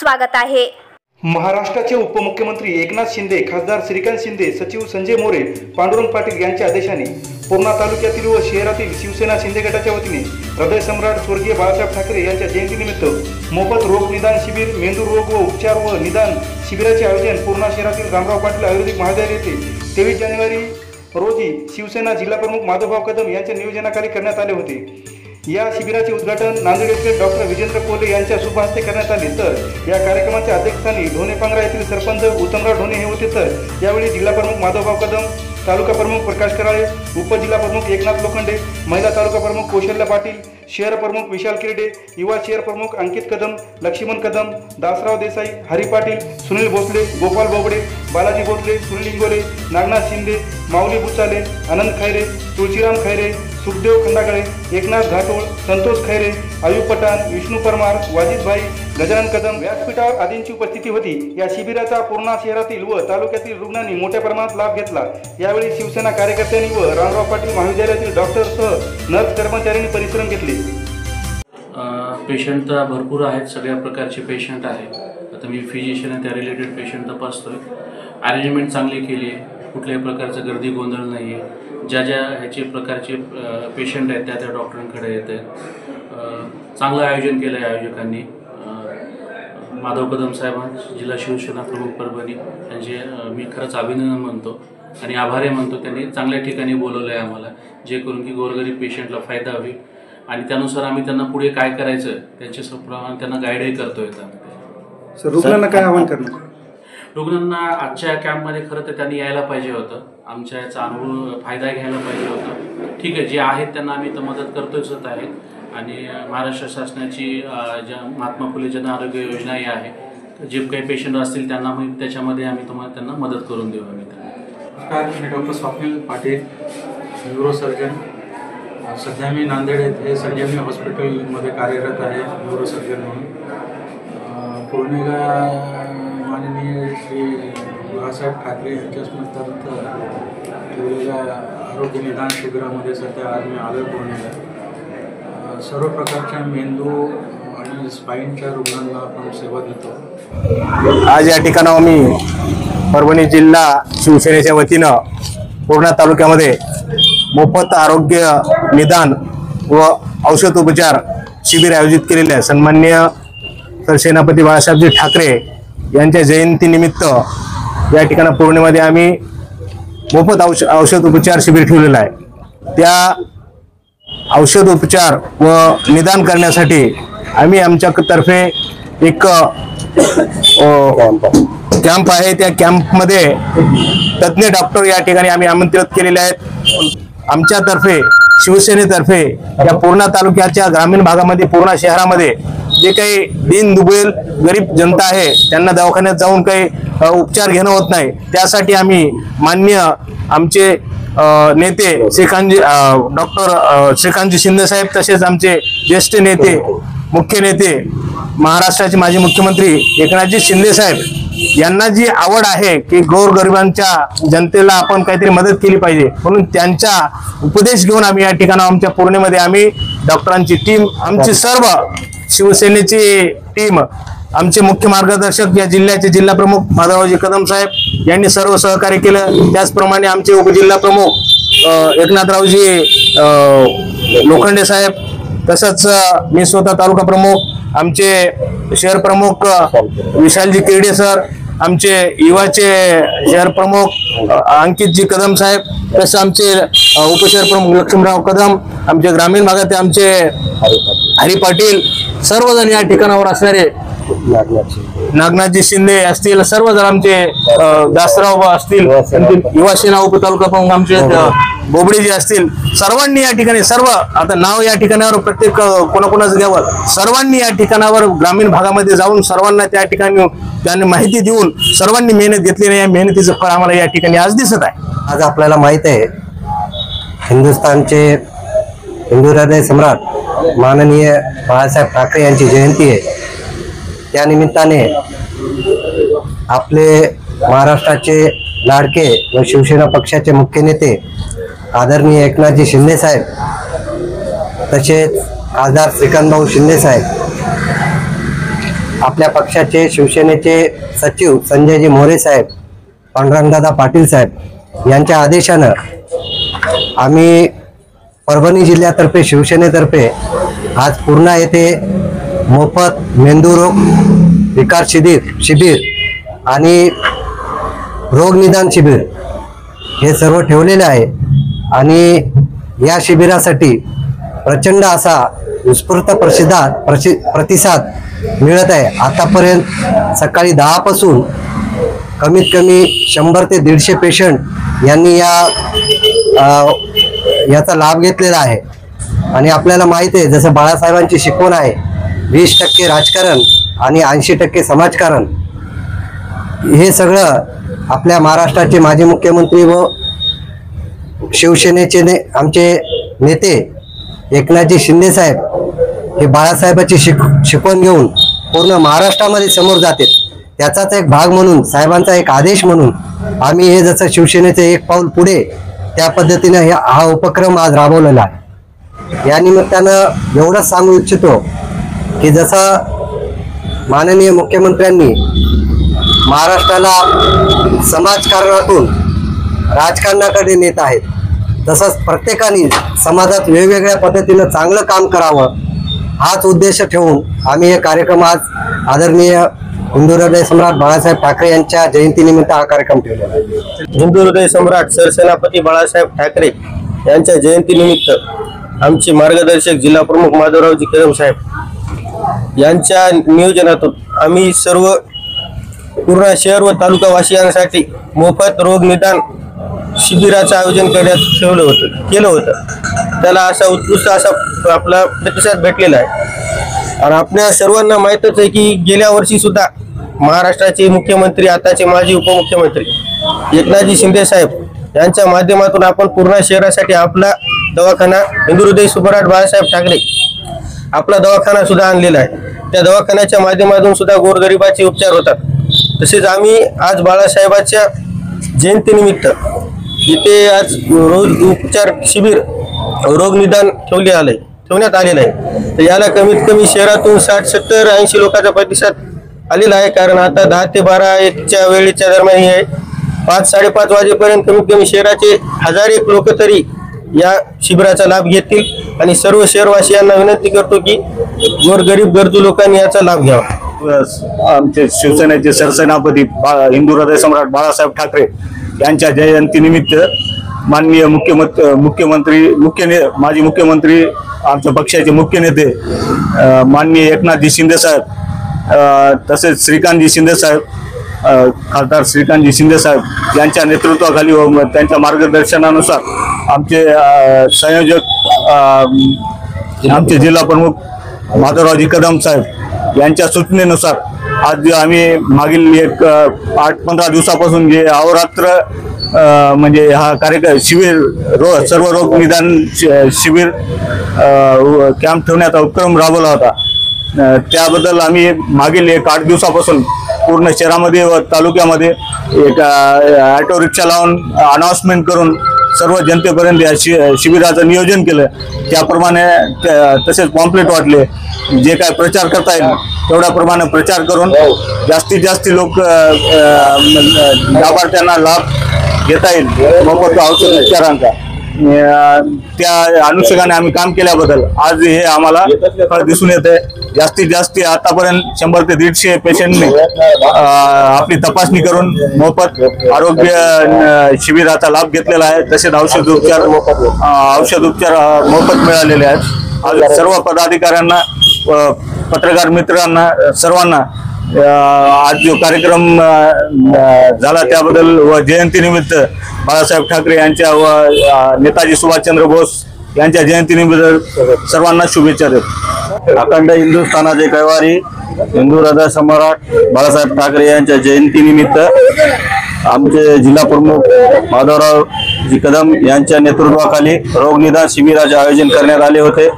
स्वागत आहे। महाराष्ट्राचे उपमुख्यमंत्री एकनाथ शिंदे, खासदार श्रीकांत शिंदे, सचिव संजय मोरे, पांडुरंग पाटील यांच्या आदेशाने पूर्णा तालुक्यातील व शहरातील शिवसेना शिंदे गटाच्या वतीने हृदय सम्राट स्वर्गीय बाळासाहेब ठाकरे यांच्या जयंतीनिमित्त मोफत रोग निदान शिबिर, मेंदू रोग व उपचार व निदान शिबिराचे आयोजन पूर्णा शहरातील रामराव पाटील आयुर्वेदिक महाविद्यालय येथे 23 जानेवारी रोजी शिवसेना जिल्हा प्रमुख माधवभाऊ कदम यांच्या नियोजनाखाली करण्यात आले होते। या शिबिराचे उद्घाटन नांदेड येथील डॉक्टर विजेंद्र कोले यांच्या शुभ हस्ते करण्यात आले। तर या कार्यक्रमाच्या अध्यक्षस्थानी ढोणेपांगरा येथील सरपंच उत्तमराव ढोणे हे होते। तर यावेळी जिल्हा प्रमुख माधवभाऊ कदम, तालुका प्रमुख प्रकाश कराळे, उपजिल्हा प्रमुख एकनाथ लोखंडे, महिला तालुका प्रमुख कौशल्या पाटील, शहर प्रमुख विशाल किरडे, युवा शहर प्रमुख अंकित कदम, लक्ष्मण कदम, दासराव देसाई, हरी पाटील, सुनील भोसले, गोपाल बोबडे, बालाजी भोसले, सुनील इंगोले, नागनाथ शिंदे, माऊली बुचाले, आनंद खैरे, तुळशीराम खैरे, सुखदेव खंडागळे, एकनाथ घाटोळ, संतोष खैरे, आयुब पठाण, विष्णू परमार, वाजिद भाई, गजानन कदम व्यासपीठावर आदींची उपस्थिती होती। या शिबिराचा पूर्णा शहरातील व तालुक्यातील रुग्णांनी मोठ्या प्रमाणात लाभ घेतला। यावेळी शिवसेना कार्यकर्त्यांनी व रामराव पाटील महाविद्यालयातील डॉक्टरसह नर्स कर्मचाऱ्यांनी परिश्रम घेतले। पेशंट तर भरपूर आहेत, सगळ्या प्रकारचे पेशंट आहेत। आता मी फिजिशियन आहे, त्या रिलेटेड पेशंट तपासतोय। अरेंजमेंट चांगली केली आहे, कुठल्याही प्रकारचं गर्दी गोंधळ नाही आहे। ज्या ह्याचे प्रकारचे पेशंट आहेत त्या डॉक्टरांकडे येत आहेत। चांगलं आयोजन केलं आहे आयोजकांनी। माधव कदम साहेबांचे, जिल्हा शिवसेना प्रमुख परभणी यांचे मी खरंच अभिनंदन मानतो आणि आभारी मानतो। त्यांनी चांगल्या ठिकाणी बोलवलं आहे आम्हाला, जे करून की गोरगरीब पेशंटला फायदा होईल आणि त्यानुसार आम्ही त्यांना पुढे काय करायचं त्याच्याप्रमाणे त्यांना गाईडही करतोय। सर, रुग्णांना काय आवाहन करणार? रुग्णांना आजच्या कॅम्पमध्ये खरं तर त्यांनी यायला पाहिजे होतं, आमच्या याचा अनुभव फायदा घ्यायला पाहिजे होता। ठीक आहे, जे आहेत त्यांना आम्ही तर मदत करतोच आहेत आणि महाराष्ट्र शासनाची ज्या महात्मा फुले जन आरोग्य योजनाही आहे, जे काही पेशंट असतील त्यांना त्याच्यामध्ये आम्ही त्यांना मदत करून देऊ। आम्ही नमस्कार, मी डॉक्टर स्वप्नील पाटील, न्यूरोसर्जन। सध्या मी नांदेड येथे संजीवनी हॉस्पिटलमध्ये कार्यरत आहे न्यूरोसर्जन म्हणून। पूर्णिला माननीय श्री बाळासाहेब ठाकरे यांच्या स्मरणार्थ केलेल्या आरोग्य निदान शिबिरामध्ये सध्या आज मी आलो पूर्णिला। सर्व प्रकारच्या मेंदू आणि स्पाईनच्या रुग्णांना आपण सेवा देतो। आज या ठिकाणावर मी परभणी जिल्हा शिवसेनेच्या वतीनं पूर्णा तालुक्यामध्ये मोफत आरोग्य निदान व औषधोपचार शिबिर आयोजित केलेले आहे। सन्माननीय सरसेनापती बाळासाहेबजी ठाकरे यांच्या जयंतीनिमित्त या ठिकाणी पूर्णेमध्ये आम्ही मोफत औषधोपचार शिबिर ठेवलेलं आहे। त्या औषधोपचार व निदान करण्यासाठी आम्ही आमच्यातर्फे एक कॅम्प आहे, त्या कॅम्पमध्ये तज्ज्ञ डॉक्टर या ठिकाणी आम्ही आमंत्रित केलेले आहेत। आमच्यातर्फे शिवसेनेतर्फे या पूर्णा तालुक्याच्या ग्रामीण भागामध्ये, पूर्णा शहरामध्ये जे काही दीन दुबळेल गरीब जनता आहे त्यांना दवाखान्यात जाऊन काही उपचार घेणं होत नाही, त्यासाठी आम्ही माननीय आमचे नेते डॉक्टर श्रीकांतजी शिंदे साहेब, तसेच आमचे ज्येष्ठ नेते, मुख्य नेते, महाराष्ट्राचे माजी मुख्यमंत्री एकनाथजी शिंदे साहेब यांना जी आवड आहे की गोरगरिबांच्या जनतेला आपण काहीतरी मदत केली पाहिजे, म्हणून त्यांचा उपदेश घेऊन आम्ही या ठिकाणी आमच्या पूर्णेमध्ये आम्ही डॉक्टरांची टीम, आमची सर्व शिवसेनेची टीम, आमचे मुख्य मार्गदर्शक या जिल्ह्याचे जिल्हा प्रमुख माधवजी कदम साहेब यांनी सर्व सहकार्य केलं। त्याचप्रमाणे आमचे उपजिल्हा प्रमुख एकनाथरावजी लोखंडे साहेब, तसंच मी स्वतः तालुका प्रमुख, आमचे शहर प्रमुख विशालजी किरडे सर, आमचे युवाचे शहर प्रमुख अंकितजी कदम साहेब, तसं आमचे उपशहर प्रमुख लक्ष्मणराव कदम, आमचे ग्रामीण भागात आमचे हरी पाटील, सर्वजण या ठिकाणावर असणारे नागनाथजी शिंदे असतील, सर्वजण आमचे दासराव असतील, युवा सेना उपतालुका प्रमुख आमचे बोबडेजी असतील, सर्वांनी या ठिकाणी आता नाव या ठिकाणावर प्रत्येक कोणाकोणाचं घ्यावं, सर्वांनी या ठिकाणावर ग्रामीण भागामध्ये जाऊन सर्वांना त्या ठिकाणी त्यांनी माहिती देऊन सर्वांनी मेहनत घेतली नाही, या मेहनतीचं फळ आम्हाला या ठिकाणी आज दिसत आहे। आज आपल्याला माहित आहे हिंदुस्थानचे हिंदू हृदय सम्राट माननीय बाळासाहेब ठाकरे यांची जयंती आहे। त्या निमित्ताने आपले महाराष्ट्राचे लाडके व शिवसेना पक्षाचे मुख्य नेते आदरणीय एकनाथजी शिंदे साहेब, तसेच खासदार श्रीकांत भाऊ शिंदे साहेब आपल्या पक्षाचे शिवसेनेचे सचिव संजयजी मोरे साहेब, पांडुरंगदादा पाटील साहेब यांच्या आदेशानं आम्ही परभणी जिल्ह्यातर्फे शिवसेनेतर्फे आज पूर्णा येथे मोफत मेंदूरोग विकार शिबिर आणि रोग निदान शिबिर हे सर्व ठेवलेले आहे आणि या शिबिरासाठी प्रचंड असा उत्स्फूर्त प्रतिसाद मिळत आहे। आतापर्यंत सकाळी 10 पासून कमीत कमी 100 ते 150 पेशंट यांनी याचा लाभ घेतलेला आहे। आणि आपल्याला माहित आहे, जसं बाळासाहेबांची शिकवण आहे, 20% राजकारण आणि 80% समाजकारण, हे सगळं आपल्या महाराष्ट्राचे माजी मुख्यमंत्री व शिवसेनेचे आमचे नेते एकनाथजी शिंदे साहेब हे बाळासाहेबांची शिकवण घेऊन पूर्ण महाराष्ट्रामध्ये समोर जाते। त्याचाच एक भाग म्हणून, साहेबांचा एक आदेश म्हणून आम्ही हे जसं शिवसेनेचे एक पाऊल पुढे त्या पद्धतीने हा उपक्रम आज राबवलेला आहे। या निमित्तानं एवढंच सांगू इच्छितो की जसं माननीय मुख्यमंत्र्यांनी महाराष्ट्राला समाजकारणातून राजकारणाकडे नेत आहेत, तसंच प्रत्येकाने समाजात वेगवेगळ्या पद्धतीनं चांगलं काम करावं हाच उद्देश ठेवून आम्ही हे कार्यक्रम आज आदरणीय हिंदू हृदय सम्राट बाळासाहेब ठाकरे यांच्या जयंतीनिमित्त हा कार्यक्रम ठेवलेला आहे। हिंदू हृदय सम्राट सरसेनापती बाळासाहेब ठाकरे यांच्या जयंतीनिमित्त आमचे मार्गदर्शक जिल्हा प्रमुख माधवरावजी कदम साहेब यांच्या नियोजनातून आम्ही सर्व पूर्णा शहर व तालुका वासियांसाठी मोफत रोग निदान शिबिराचं आयोजन केलं होतं। त्याला असा उत्कृष्ट असा आपला प्रतिसाद भेटलेला आहे। आणि आपल्या सर्वांना माहीतच आहे की गेल्या वर्षी सुद्धा महाराष्ट्राचे मुख्यमंत्री, आताचे माजी उपमुख्यमंत्री एकनाथजी शिंदे साहेब यांच्या माध्यमातून आपण पूर्णा शहरासाठी आपला दवाखाना हिंदू हृदय सम्राट बाळासाहेब ठाकरे आपला दवाखाना सुद्धा आणलेला आहे। त्या दवाखान्याच्या माध्यमातून सुद्धा गोरगरिबाचे उपचार होतात। तसेच आम्ही आज बाळासाहेबांच्या जयंतीनिमित्त इथे आज रोग उपचार शिबिर रोग निदान ठेवण्यात आलेलं आहे। तर याला कमीत कमी शहरातून 60, 70, 80 लोकांचा प्रतिसाद आलेला आहे। कारण आता 10 ते 12 वेळेच्या दरम्यान हे 5, 5:30 वाजेपर्यंत कमीत कमी शहराचे 1000 लोक तरी या शिबिराचा लाभ घेतील। आणि सर्व शहरवासियांना विनंती करतो की गोरगरीब गरजू लोकांनी याचा लाभ घ्यावा। आमचे शिवसेनेचे सरसेनापती हिंदू हृदय सम्राट बाळासाहेब ठाकरे यांच्या जयंतीनिमित्त माननीय माजी मुख्यमंत्री आमच्या पक्षाचे मुख्य नेते माननीय एकनाथजी शिंदे साहेब, तसेच श्रीकांतजी शिंदे साहेब, खासदार श्रीकांतजी शिंदे साहेब यांच्या नेतृत्वाखाली व त्यांच्या मार्गदर्शनानुसार आमचे संयोजक आमचे जिल्हा प्रमुख माधवरावजी कदम साहेब यांच्या सूचनेनुसार आज आम्ही मागील 8-15 दिवसापासून जे अहोरात्र म्हणजे हा कार्यक्रम शिबिर सर्व रोग निदान शिबिर कॅम्प ठेवण्याचा उपक्रम राबवला होता। त्याबद्दल आम्ही मागील 8 दिवसापासून पूर्ण शहरामध्ये व तालुक्यामध्ये एक ऑटो रिक्षा लावून अनाउन्समेंट करून सर्व जनतेपर्यंत या शिबिराचं नियोजन केलं। त्याप्रमाणे तसेच पॉम्पलेट वाटले, जे काय प्रचार करता येईल तेवढ्या प्रमाणे प्रचार करून जास्तीत जास्त लोक लाभार्थ्यांना लाभ घेता येईल मोफत औषध उपचारांचा। त्या अनुषंगाने आम्ही काम केल्याबद्दल आज हे आम्हाला फळ दिसून येते। जास्तीत जास्त आतापर्यंत 100 ते 150 पेशंटने आपली तपासणी करून मोफत आरोग्य शिबिराचा लाभ घेतलेला आहे। तसेच औषध उपचार मोफत मिळालेले आहेत। आज सर्व पदाधिकाऱ्यांना, पत्रकार मित्रांना, सर्वांना आज जो कार्यक्रम झाला त्याबद्दल व जयंतीनिमित्त बाळासाहेब ठाकरे यांच्या व नेताजी सुभाषचंद्र बोस यांच्या जयंतीनिमित्त सर्वांना शुभेच्छा देतो। अखंड हिंदुस्थानाचे कैवारी हिंदू हृदय सम्राट बाळासाहेब ठाकरे यांच्या जयंतीनिमित्त आमचे जिल्हा प्रमुख माधवरावजी कदम यांच्या नेतृत्वाखाली रोग निदान शिबिराचे आयोजन करण्यात आले होते।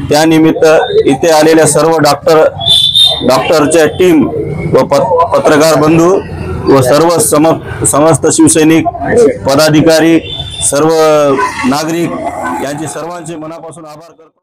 त्यानिमित्त इथे आलेल्या सर्व डॉक्टरच्या टीम व पत्रकार बंधू व सर्व समस्त शिवसैनिक पदाधिकारी, सर्व नागरिक यांचे सर्वांचे मनापासून आभार करतो।